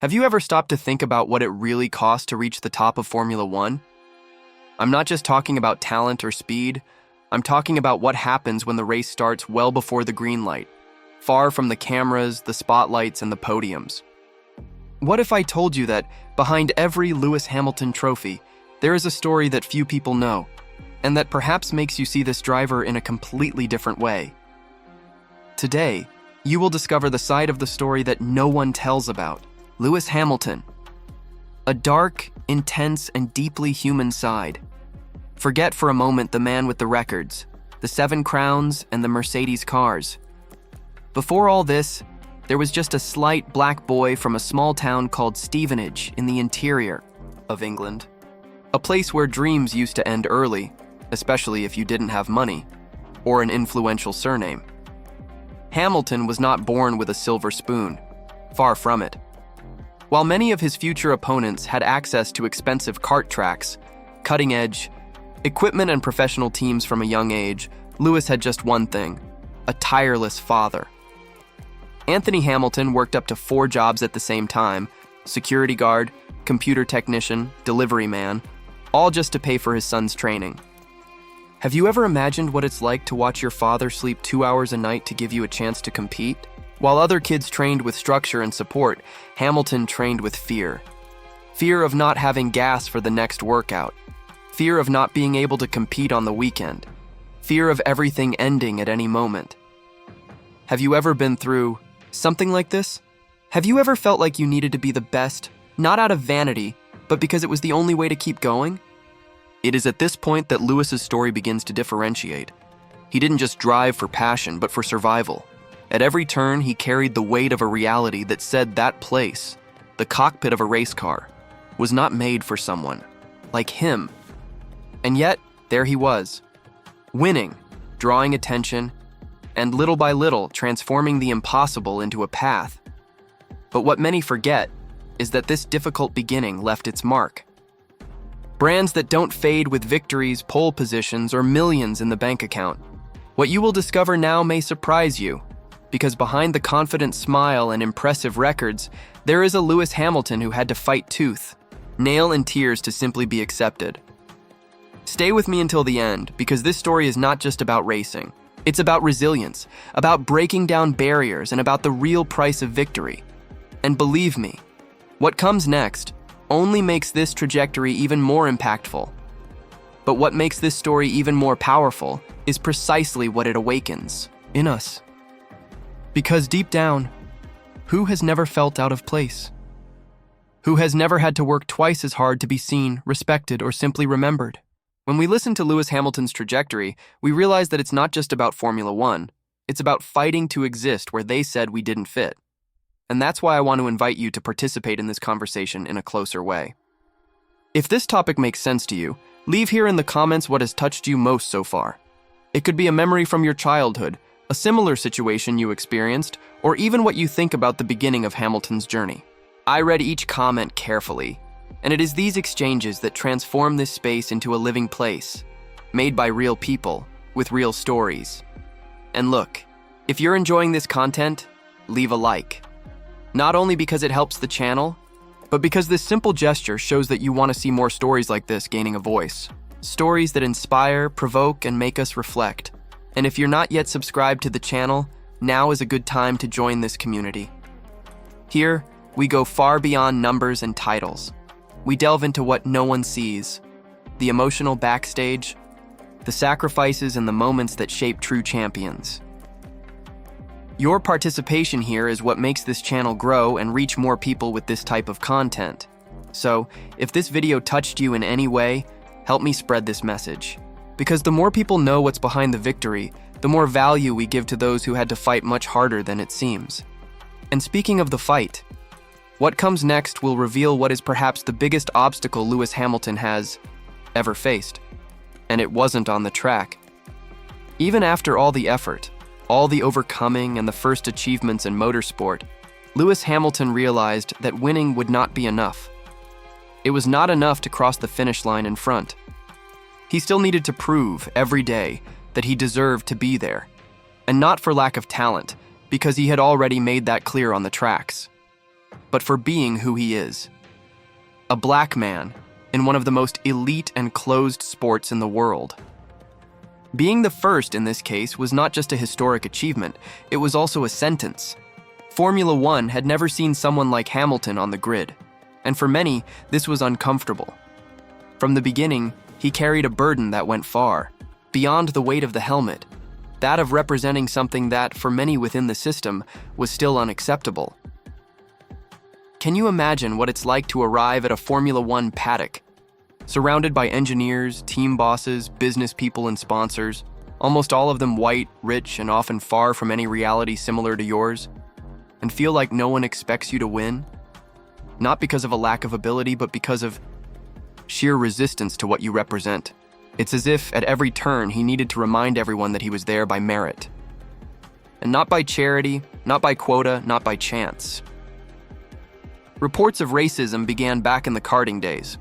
Have you ever stopped to think about what it really costs to reach the top of Formula One? I'm not just talking about talent or speed, I'm talking about what happens when the race starts well before the green light, far from the cameras, the spotlights, and the podiums. What if I told you that behind every Lewis Hamilton trophy, there is a story that few people know, and that perhaps makes you see this driver in a completely different way? Today, you will discover the side of the story that no one tells about. Lewis Hamilton. A dark, intense, and deeply human side. Forget for a moment the man with the records, the 7 crowns, and the Mercedes cars. Before all this, there was just a slight black boy from a small town called Stevenage in the interior of England. A place where dreams used to end early, especially if you didn't have money or an influential surname. Hamilton was not born with a silver spoon, far from it. While many of his future opponents had access to expensive kart tracks, cutting-edge equipment, and professional teams from a young age, Lewis had just one thing: a tireless father. Anthony Hamilton worked up to 4 jobs at the same time: security guard, computer technician, delivery man, all just to pay for his son's training. Have you ever imagined what it's like to watch your father sleep 2 hours a night to give you a chance to compete? While other kids trained with structure and support, Hamilton trained with fear. Fear of not having gas for the next workout. Fear of not being able to compete on the weekend. Fear of everything ending at any moment. Have you ever been through something like this? Have you ever felt like you needed to be the best, not out of vanity, but because it was the only way to keep going? It is at this point that Lewis's story begins to differentiate. He didn't just drive for passion, but for survival. At every turn, he carried the weight of a reality that said that place, the cockpit of a race car, was not made for someone like him. And yet, there he was, winning, drawing attention, and little by little transforming the impossible into a path. But what many forget is that this difficult beginning left its mark. Brands that don't fade with victories, pole positions, or millions in the bank account. What you will discover now may surprise you, because behind the confident smile and impressive records, there is a Lewis Hamilton who had to fight tooth, nail, and tears to simply be accepted. Stay with me until the end, because this story is not just about racing. It's about resilience, about breaking down barriers, and about the real price of victory. And believe me, what comes next only makes this trajectory even more impactful. But what makes this story even more powerful is precisely what it awakens in us. Because deep down, who has never felt out of place? Who has never had to work twice as hard to be seen, respected, or simply remembered? When we listen to Lewis Hamilton's trajectory, we realize that it's not just about Formula One. It's about fighting to exist where they said we didn't fit. And that's why I want to invite you to participate in this conversation in a closer way. If this topic makes sense to you, leave here in the comments what has touched you most so far. It could be a memory from your childhood, a similar situation you experienced, or even what you think about the beginning of Hamilton's journey. I read each comment carefully, and it is these exchanges that transform this space into a living place, made by real people, with real stories. And look, if you're enjoying this content, leave a like. Not only because it helps the channel, but because this simple gesture shows that you want to see more stories like this gaining a voice. Stories that inspire, provoke, and make us reflect. And if you're not yet subscribed to the channel, now is a good time to join this community. Here, we go far beyond numbers and titles. We delve into what no one sees, the emotional backstage, the sacrifices, and the moments that shape true champions. Your participation here is what makes this channel grow and reach more people with this type of content. So, if this video touched you in any way, help me spread this message. Because the more people know what's behind the victory, the more value we give to those who had to fight much harder than it seems. And speaking of the fight, what comes next will reveal what is perhaps the biggest obstacle Lewis Hamilton has ever faced. And it wasn't on the track. Even after all the effort, all the overcoming, and the first achievements in motorsport, Lewis Hamilton realized that winning would not be enough. It was not enough to cross the finish line in front. He still needed to prove every day that he deserved to be there, and not for lack of talent, because he had already made that clear on the tracks. but for being who he is. A black man in one of the most elite and closed sports in the world. Being the first in this case was not just a historic achievement, it was also a sentence. Formula One had never seen someone like Hamilton on the grid, and for many, this was uncomfortable. From the beginning, he carried a burden that went far, beyond the weight of the helmet, that of representing something that, for many within the system, was still unacceptable. Can you imagine what it's like to arrive at a Formula One paddock, surrounded by engineers, team bosses, business people, and sponsors, almost all of them white, rich, and often far from any reality similar to yours, and feel like no one expects you to win? Not because of a lack of ability, but because of sheer resistance to what you represent. It's as if at every turn he needed to remind everyone that he was there by merit. And not by charity, not by quota, not by chance. Reports of racism began back in the karting days.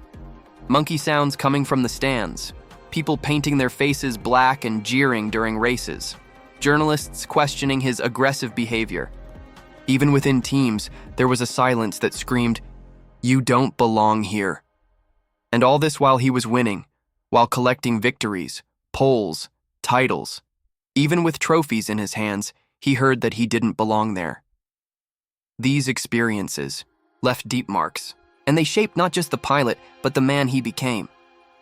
Monkey sounds coming from the stands, people painting their faces black and jeering during races, journalists questioning his aggressive behavior. Even within teams, there was a silence that screamed, "You don't belong here." And all this while he was winning, while collecting victories, poles, titles. Even with trophies in his hands, he heard that he didn't belong there. These experiences left deep marks, and they shaped not just the pilot, but the man he became.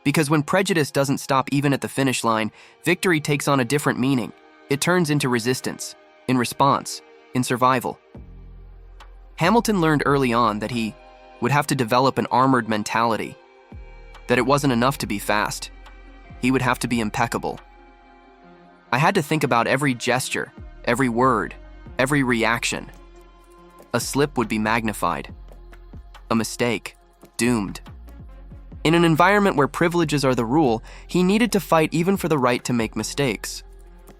Because when prejudice doesn't stop even at the finish line, victory takes on a different meaning. It turns into resistance, in response, in survival. Hamilton learned early on that he would have to develop an armored mentality, that it wasn't enough to be fast. He would have to be impeccable. I had to think about every gesture, every word, every reaction. A slip would be magnified. A mistake, doomed. In an environment where privileges are the rule, he needed to fight even for the right to make mistakes.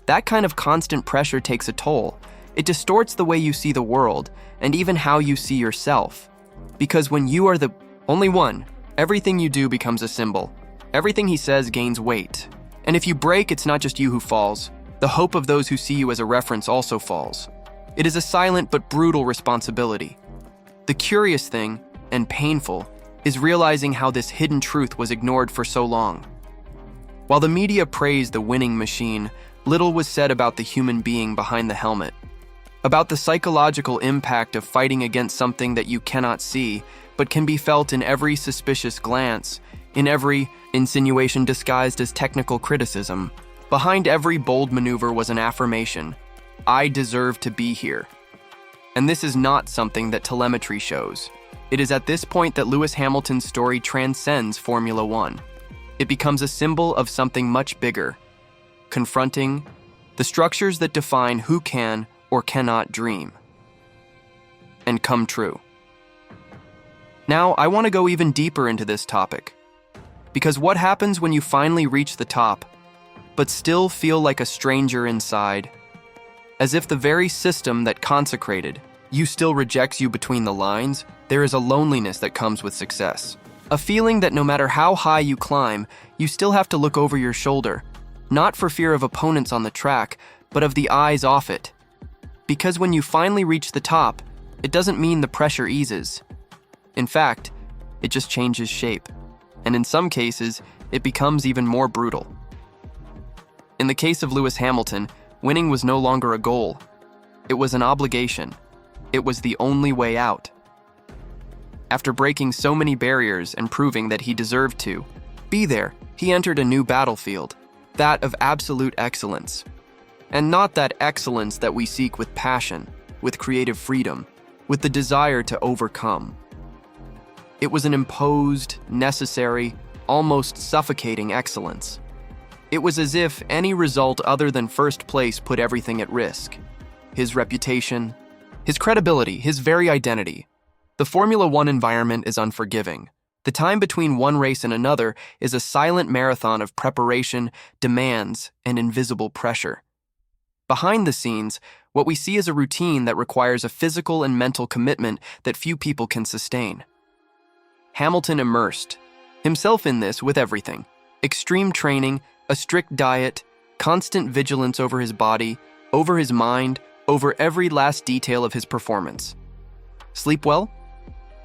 That kind of constant pressure takes a toll. It distorts the way you see the world, and even how you see yourself. Because when you are the only one, everything you do becomes a symbol. Everything he says gains weight. And if you break, it's not just you who falls. The hope of those who see you as a reference also falls. It is a silent but brutal responsibility. The curious thing, and painful, is realizing how this hidden truth was ignored for so long. While the media praised the winning machine, little was said about the human being behind the helmet. About the psychological impact of fighting against something that you cannot see, but can be felt in every suspicious glance, in every insinuation disguised as technical criticism. Behind every bold maneuver was an affirmation: I deserve to be here. And this is not something that telemetry shows. It is at this point that Lewis Hamilton's story transcends Formula One. It becomes a symbol of something much bigger, confronting the structures that define who can or cannot dream and come true. Now, I want to go even deeper into this topic, because what happens when you finally reach the top, but still feel like a stranger inside, as if the very system that consecrated you still rejects you between the lines? There is a loneliness that comes with success. A feeling that no matter how high you climb, you still have to look over your shoulder, not for fear of opponents on the track, but of the eyes off it. Because when you finally reach the top, it doesn't mean the pressure eases. In fact, it just changes shape, and in some cases, it becomes even more brutal. In the case of Lewis Hamilton, winning was no longer a goal. It was an obligation. It was the only way out. After breaking so many barriers and proving that he deserved to be there, he entered a new battlefield, that of absolute excellence. And not that excellence that we seek with passion, with creative freedom, with the desire to overcome. It was an imposed, necessary, almost suffocating excellence. It was as if any result other than first place put everything at risk. His reputation, his credibility, his very identity. The Formula One environment is unforgiving. The time between one race and another is a silent marathon of preparation, demands, and invisible pressure. Behind the scenes, what we see is a routine that requires a physical and mental commitment that few people can sustain. Hamilton immersed himself in this with everything: extreme training, a strict diet, constant vigilance over his body, over his mind, over every last detail of his performance. Sleep well?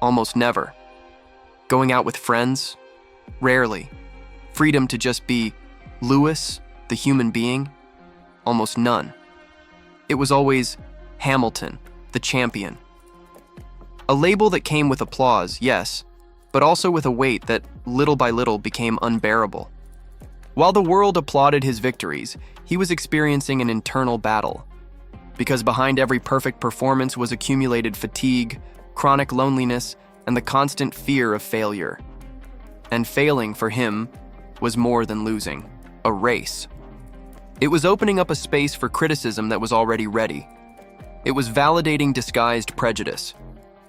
Almost never. Going out with friends? Rarely. Freedom to just be Lewis, the human being? Almost none. It was always Hamilton, the champion. A label that came with applause, yes, but also with a weight that, little by little, became unbearable. While the world applauded his victories, he was experiencing an internal battle. Because behind every perfect performance was accumulated fatigue, chronic loneliness, and the constant fear of failure. And failing, for him, was more than losing. A race. It was opening up a space for criticism that was already ready. It was validating disguised prejudice.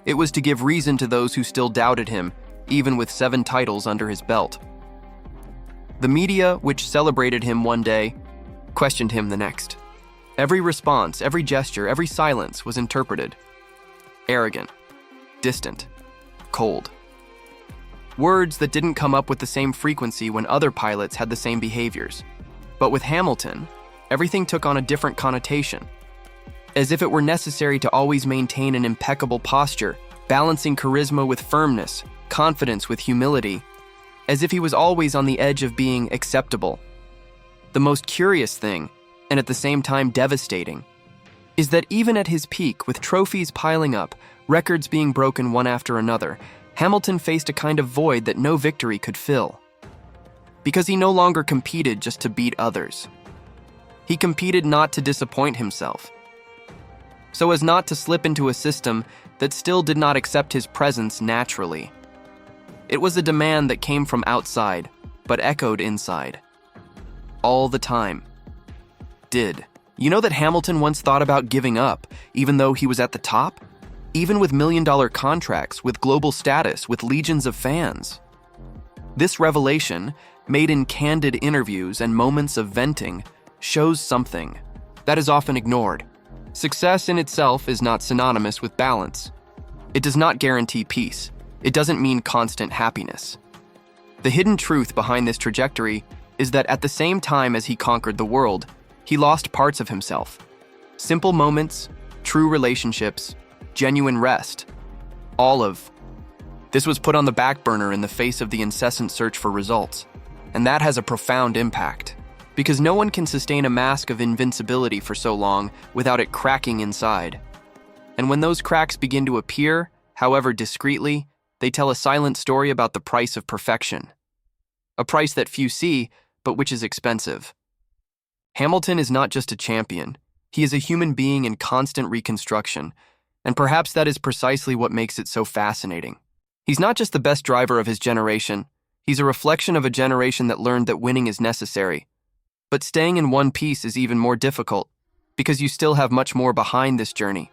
It was to give reason to those who still doubted him, even with 7 titles under his belt. The media, which celebrated him one day, questioned him the next. Every response, every gesture, every silence was interpreted. Arrogant, distant, cold. Words that didn't come up with the same frequency when other pilots had the same behaviors. But with Hamilton, everything took on a different connotation. As if it were necessary to always maintain an impeccable posture, balancing charisma with firmness, confidence with humility, as if he was always on the edge of being acceptable. The most curious thing, and at the same time devastating, is that even at his peak, with trophies piling up, records being broken one after another, Hamilton faced a kind of void that no victory could fill. Because he no longer competed just to beat others. He competed not to disappoint himself, so as not to slip into a system that still did not accept his presence naturally. It was a demand that came from outside, but echoed inside. All the time. You know that Hamilton once thought about giving up, even though he was at the top? Even with million-dollar contracts, with global status, with legions of fans. This revelation, made in candid interviews and moments of venting, shows something that is often ignored. Success in itself is not synonymous with balance. It does not guarantee peace. It doesn't mean constant happiness. The hidden truth behind this trajectory is that at the same time as he conquered the world, he lost parts of himself. Simple moments, true relationships, genuine rest. All of this was put on the back burner in the face of the incessant search for results. And that has a profound impact. Because no one can sustain a mask of invincibility for so long without it cracking inside. And when those cracks begin to appear, however discreetly, they tell a silent story about the price of perfection. A price that few see, but which is expensive. Hamilton is not just a champion. He is a human being in constant reconstruction, and perhaps that is precisely what makes it so fascinating. He's not just the best driver of his generation, he's a reflection of a generation that learned that winning is necessary. But staying in one piece is even more difficult, because you still have much more behind this journey.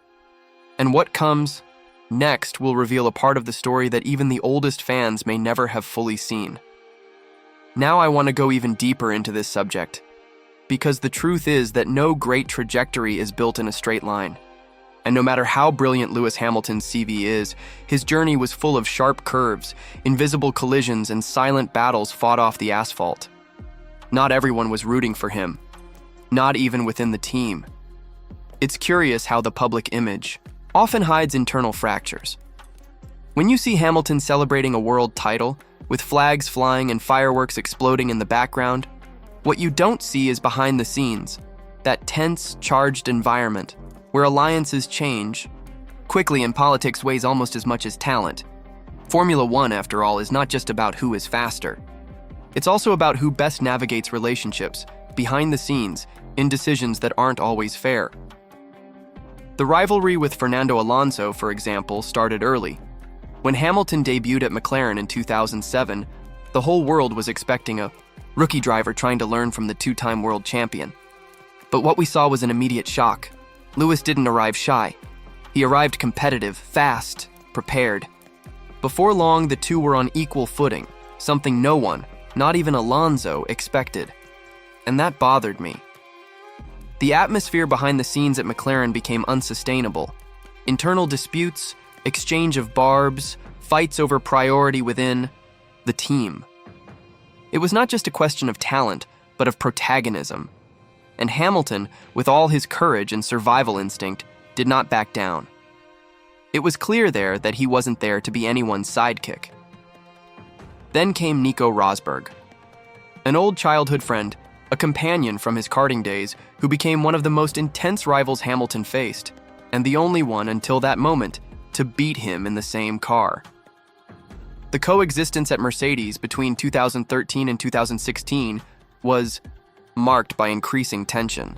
And what comes next will reveal a part of the story that even the oldest fans may never have fully seen. Now I want to go even deeper into this subject, because the truth is that no great trajectory is built in a straight line. And no matter how brilliant Lewis Hamilton's CV is, his journey was full of sharp curves, invisible collisions, and silent battles fought off the asphalt. Not everyone was rooting for him, not even within the team. It's curious how the public image often hides internal fractures. When you see Hamilton celebrating a world title, with flags flying and fireworks exploding in the background, what you don't see is behind the scenes, that tense, charged environment where alliances change quickly and politics weighs almost as much as talent. Formula One, after all, is not just about who is faster. It's also about who best navigates relationships, behind the scenes, in decisions that aren't always fair. The rivalry with Fernando Alonso, for example, started early. When Hamilton debuted at McLaren in 2007, the whole world was expecting a rookie driver trying to learn from the two-time world champion. But what we saw was an immediate shock. Lewis didn't arrive shy. He arrived competitive, fast, prepared. Before long, the two were on equal footing, something no one, not even Alonso, expected. And that bothered me. The atmosphere behind the scenes at McLaren became unsustainable. Internal disputes, exchange of barbs, fights over priority within the team. It was not just a question of talent, but of protagonism. And Hamilton, with all his courage and survival instinct, did not back down. It was clear there that he wasn't there to be anyone's sidekick. Then came Nico Rosberg, an old childhood friend, a companion from his karting days who became one of the most intense rivals Hamilton faced, and the only one until that moment to beat him in the same car. The coexistence at Mercedes between 2013 and 2016 was marked by increasing tension.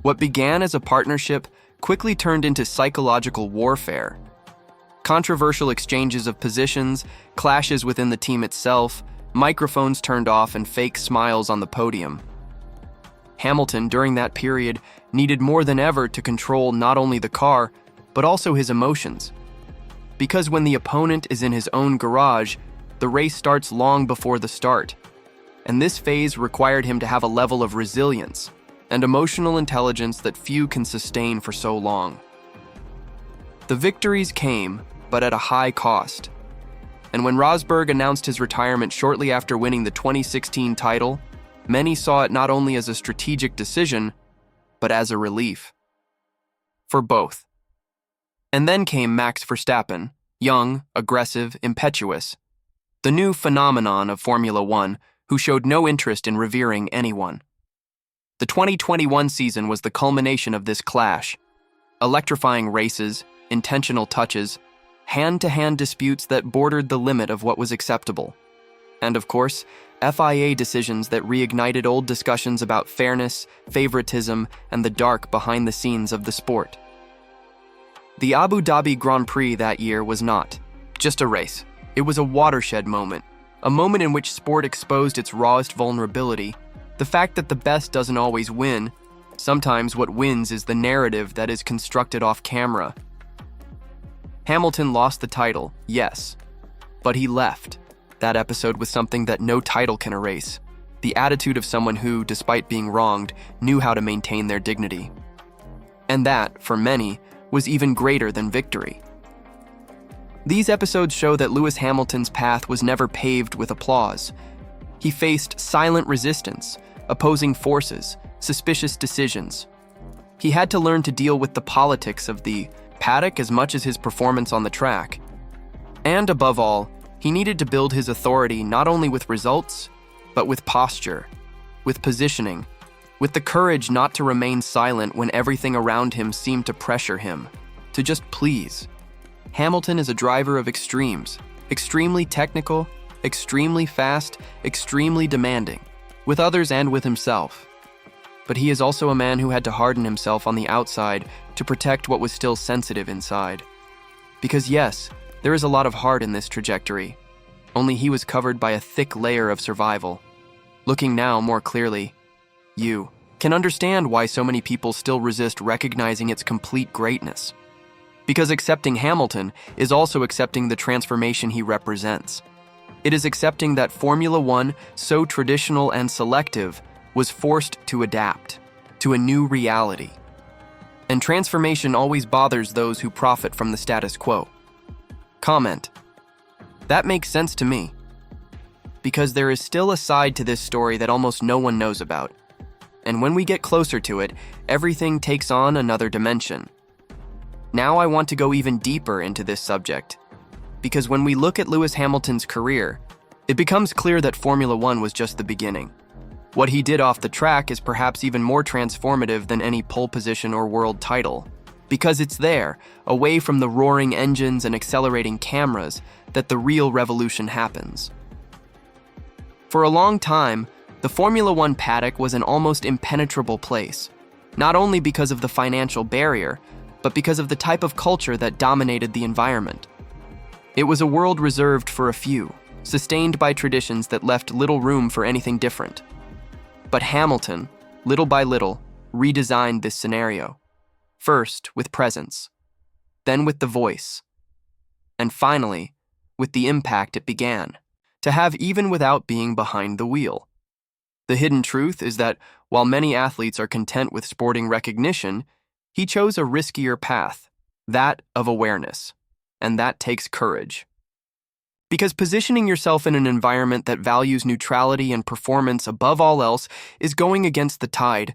What began as a partnership quickly turned into psychological warfare. Controversial exchanges of positions, clashes within the team itself, microphones turned off, and fake smiles on the podium. Hamilton, during that period, needed more than ever to control not only the car, but also his emotions. Because when the opponent is in his own garage, the race starts long before the start. And this phase required him to have a level of resilience and emotional intelligence that few can sustain for so long. The victories came, but at a high cost. And when Rosberg announced his retirement shortly after winning the 2016 title, many saw it not only as a strategic decision, but as a relief. For both. And then came Max Verstappen, young, aggressive, impetuous, the new phenomenon of Formula One, who showed no interest in revering anyone. The 2021 season was the culmination of this clash. Electrifying races, intentional touches, hand-to-hand disputes that bordered the limit of what was acceptable. And of course, FIA decisions that reignited old discussions about fairness, favoritism, and the dark behind the scenes of the sport. The Abu Dhabi Grand Prix that year was not just a race. It was a watershed moment, a moment in which sport exposed its rawest vulnerability, the fact that the best doesn't always win. Sometimes what wins is the narrative that is constructed off camera. Hamilton lost the title, yes, but he left that episode with something that no title can erase: the attitude of someone who, despite being wronged, knew how to maintain their dignity. And that, for many, was even greater than victory. These episodes show that Lewis Hamilton's path was never paved with applause. He faced silent resistance, opposing forces, suspicious decisions. He had to learn to deal with the politics of the paddock as much as his performance on the track. And above all, he needed to build his authority not only with results, but with posture, with positioning, with the courage not to remain silent when everything around him seemed to pressure him, to just please. Hamilton is a driver of extremes, extremely technical, extremely fast, extremely demanding, with others and with himself. But he is also a man who had to harden himself on the outside to protect what was still sensitive inside. Because yes, there is a lot of heart in this trajectory, only he was covered by a thick layer of survival. Looking now more clearly, you can understand why so many people still resist recognizing its complete greatness. Because accepting Hamilton is also accepting the transformation he represents. It is accepting that Formula One, so traditional and selective, was forced to adapt to a new reality. And transformation always bothers those who profit from the status quo. Comment: that makes sense to me. Because there is still a side to this story that almost no one knows about. And when we get closer to it, everything takes on another dimension. Now I want to go even deeper into this subject, because when we look at Lewis Hamilton's career, it becomes clear that Formula One was just the beginning. What he did off the track is perhaps even more transformative than any pole position or world title, because it's there, away from the roaring engines and accelerating cameras, that the real revolution happens. For a long time, the Formula One paddock was an almost impenetrable place, not only because of the financial barrier, but because of the type of culture that dominated the environment. It was a world reserved for a few, sustained by traditions that left little room for anything different. But Hamilton, little by little, redesigned this scenario. First with presence, then with the voice, and finally with the impact it began to have even without being behind the wheel. The hidden truth is that while many athletes are content with sporting recognition, he chose a riskier path, that of awareness, and that takes courage. Because positioning yourself in an environment that values neutrality and performance above all else is going against the tide.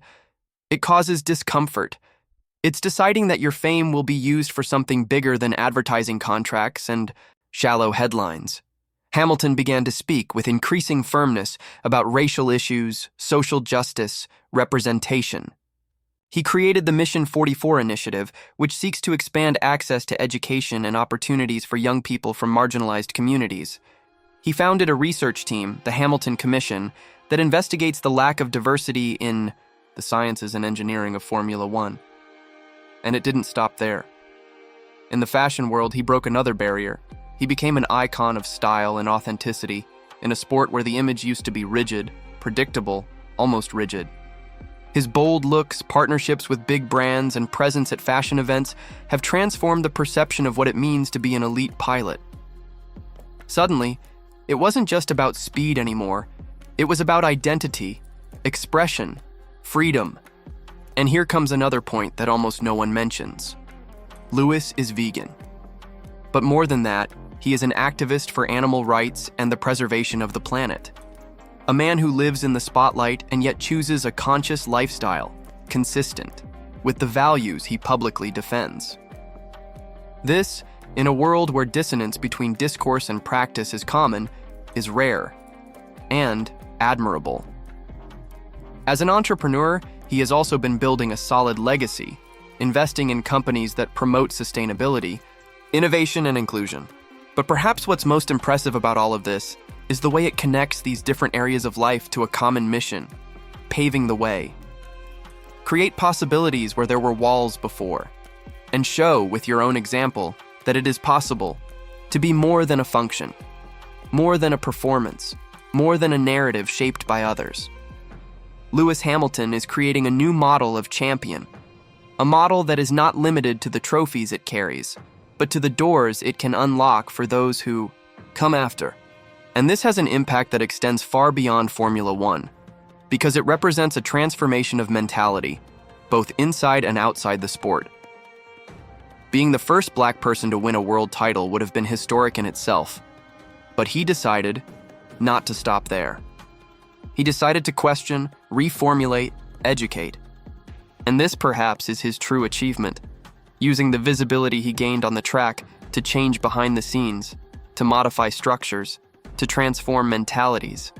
It causes discomfort. It's deciding that your fame will be used for something bigger than advertising contracts and shallow headlines. Hamilton began to speak with increasing firmness about racial issues, social justice, representation. He created the Mission 44 initiative, which seeks to expand access to education and opportunities for young people from marginalized communities. He founded a research team, the Hamilton Commission, that investigates the lack of diversity in the sciences and engineering of Formula One. And it didn't stop there. In the fashion world, he broke another barrier. He became an icon of style and authenticity in a sport where the image used to be rigid, predictable, almost rigid. His bold looks, partnerships with big brands, and presence at fashion events have transformed the perception of what it means to be an elite pilot. Suddenly, it wasn't just about speed anymore. It was about identity, expression, freedom. And here comes another point that almost no one mentions. Lewis is vegan. But more than that, he is an activist for animal rights and the preservation of the planet. A man who lives in the spotlight and yet chooses a conscious lifestyle, consistent with the values he publicly defends. This, in a world where dissonance between discourse and practice is common, is rare and admirable. As an entrepreneur, he has also been building a solid legacy, investing in companies that promote sustainability, innovation, and inclusion. But perhaps what's most impressive about all of this is the way it connects these different areas of life to a common mission, paving the way. Create possibilities where there were walls before, and show with your own example that it is possible to be more than a function, more than a performance, more than a narrative shaped by others. Lewis Hamilton is creating a new model of champion, a model that is not limited to the trophies it carries, but to the doors it can unlock for those who come after. And this has an impact that extends far beyond Formula One, because it represents a transformation of mentality, both inside and outside the sport. Being the first black person to win a world title would have been historic in itself, but he decided not to stop there. He decided to question, reformulate, educate. And this perhaps is his true achievement, using the visibility he gained on the track to change behind the scenes, to modify structures, to transform mentalities.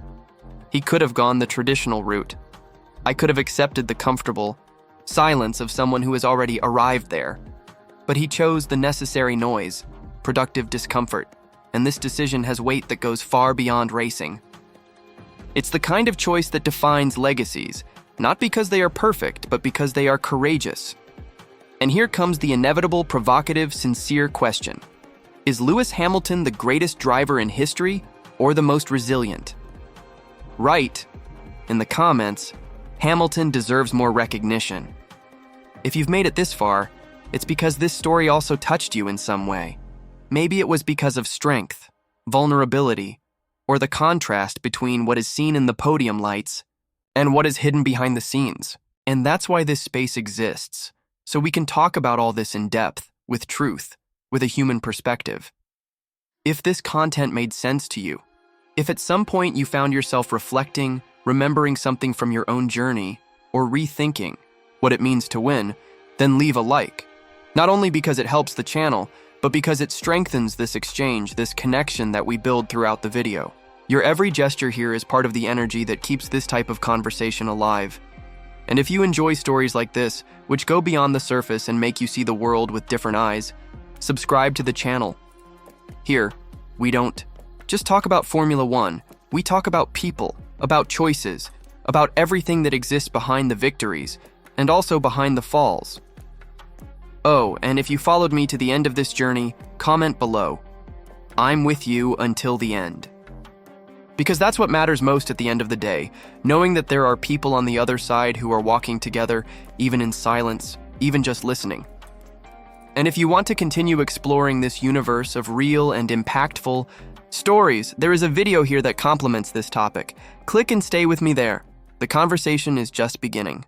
He could have gone the traditional route. I could have accepted the comfortable silence of someone who has already arrived there. But he chose the necessary noise, productive discomfort, and this decision has weight that goes far beyond racing. It's the kind of choice that defines legacies, not because they are perfect, but because they are courageous. And here comes the inevitable, provocative, sincere question. Is Lewis Hamilton the greatest driver in history or the most resilient? Write in the comments, Hamilton deserves more recognition. If you've made it this far, it's because this story also touched you in some way. Maybe it was because of strength, vulnerability, or the contrast between what is seen in the podium lights and what is hidden behind the scenes. And that's why this space exists, so we can talk about all this in depth, with truth, with a human perspective. If this content made sense to you, if at some point you found yourself reflecting, remembering something from your own journey, or rethinking what it means to win, then leave a like. Not only because it helps the channel, but because it strengthens this exchange, this connection that we build throughout the video. Your every gesture here is part of the energy that keeps this type of conversation alive. And if you enjoy stories like this, which go beyond the surface and make you see the world with different eyes, subscribe to the channel. Here, we don't just talk about Formula One, we talk about people, about choices, about everything that exists behind the victories, and also behind the falls. Oh, and if you followed me to the end of this journey, comment below. I'm with you until the end. Because that's what matters most at the end of the day, knowing that there are people on the other side who are walking together, even in silence, even just listening. And if you want to continue exploring this universe of real and impactful stories, there is a video here that complements this topic. Click and stay with me there. The conversation is just beginning.